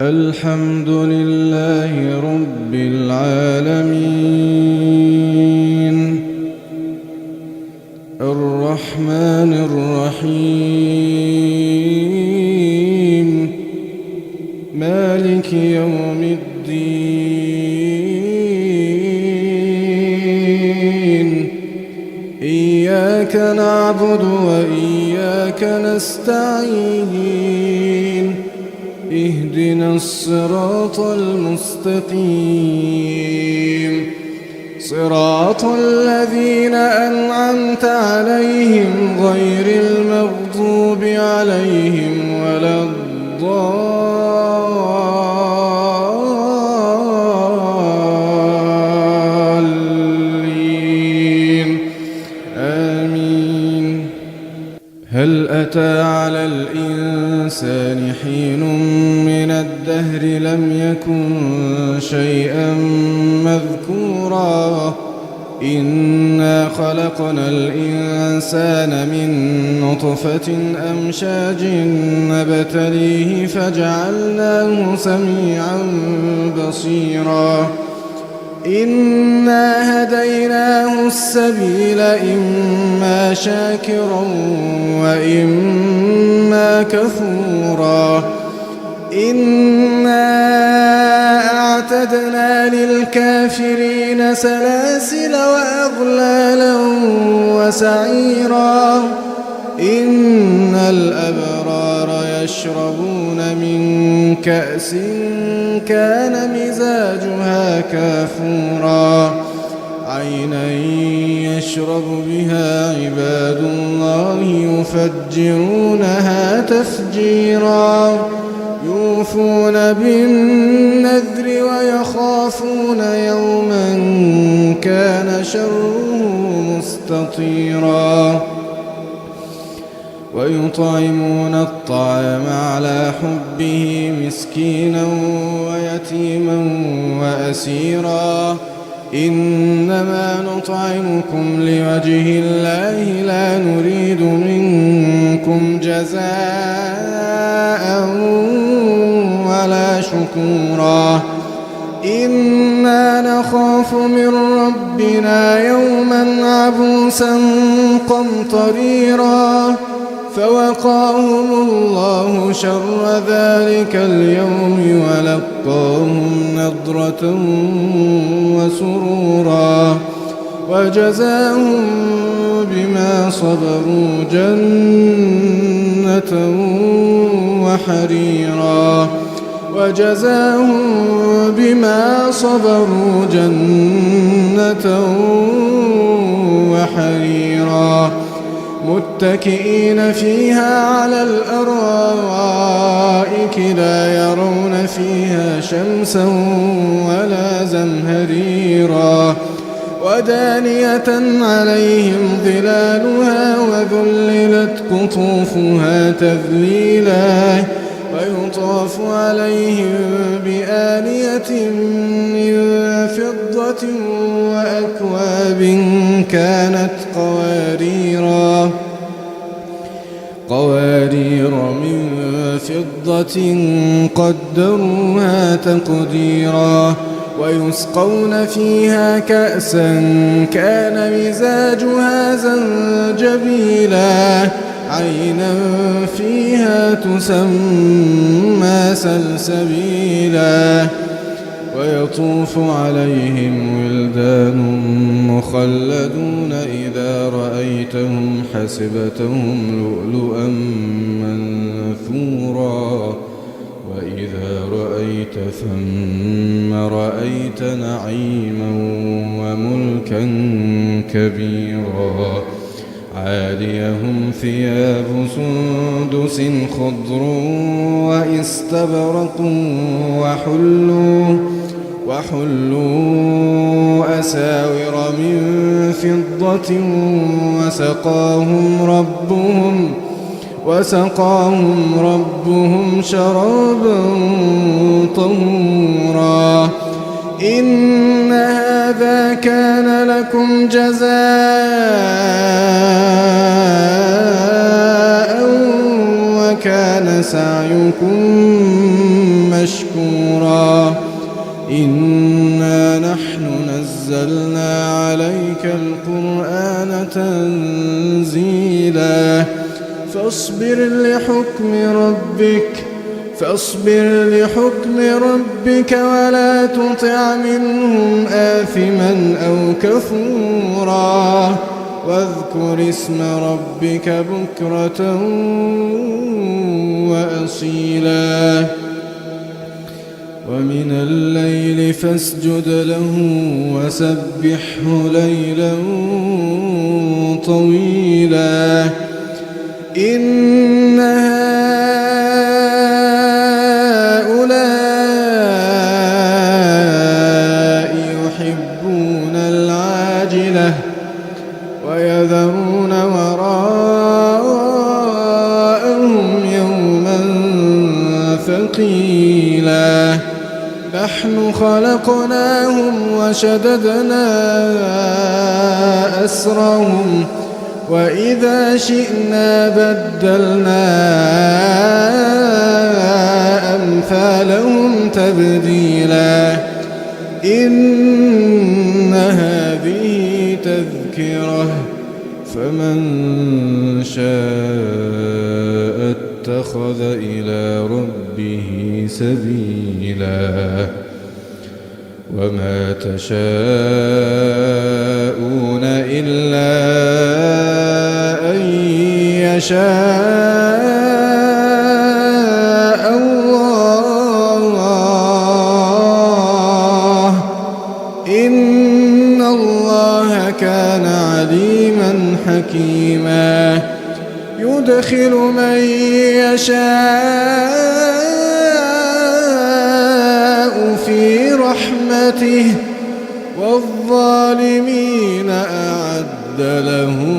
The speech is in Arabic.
الحمد لله رب العالمين الرحمن الرحيم مالك يوم الدين إياك نعبد وإياك نستعين اهدنا الصراط المستقيم صراط الذين أنعمت عليهم غير المغضوب عليهم ولا الضالين آمين. هل أتى على الإنسان حين من الدهر لم يكن شيئا مذكورا إنا خلقنا الإنسان من نطفة أمشاج نبتليه فجعلناه سميعا بصيرا إنا هديناه السبيل إما شاكرا وإما كفورا إنا أعتدنا للكافرين سلاسل وأغلالا وسعيرا إن الأبرار يشربون من كأس كان مزاجها كافورا عينا يشرب بها عباد الله يفجرونها تفجيرا يوفون بالنذر ويخافون يوما كان شره مستطيرا ويطعمون الطعام على حبه مسكينا ويتيما وأسيرا إنما نطعمكم لوجه الله لا نريد منكم جزاء ولا شكورا إنا نخاف من ربنا يوما عبوسا قمطريرا فوقاهم الله شر ذلك اليوم ولقاهم نضرة وسرورا وجزاهم بما صبروا جنة وحريرا وجزاهم بما صبروا جنة وحريرا متكئين فيها على الأرائك لا يرون فيها شمسا ولا زمهريرا ودانية عليهم ظلالها وذللت قطوفها تذليلا ويطاف عليهم بآنية من فضة وأكواب كانت قوارير من فضة قدروها تقديرا ويسقون فيها كأسا كان مزاجها زنجبيلا عينا فيها تسمى سلسبيلا ويطوف عليهم ولدان مخلدون إذا رأيتهم حسبتهم لؤلؤا منثورا وإذا رأيت ثم رأيت نعيما وملكا كبيرا عاليهم ثياب سندس خضر واستبرق وحلوا أساور من فضة وسقاهم ربهم شرابا طهورا إن هذا كان لكم جزاء وكان سعيكم مشكورا إنا نحن نزلنا عليك القرآن تنزيلا فاصبر لحكم ربك ولا تطع منهم آثما أو كفورا واذكر اسم ربك بكرة وأصيلا ومن الليل فاسجد له وسبحه ليلا طويلا إن هؤلاء يحبون العاجلة ويذرون وراءهم يوما ثقيلا نحن خلقناهم وشددنا أسرهم وإذا شئنا بدلنا أمثالهم تبديلا إن هذه تذكرة فمن شاء اتخذ إلى ربه سبيلا وما تشاءون إلا أن يشاء الله إن الله كان عليما حكيما يدخل من يشاء في رحمته والظالمين أعد لهم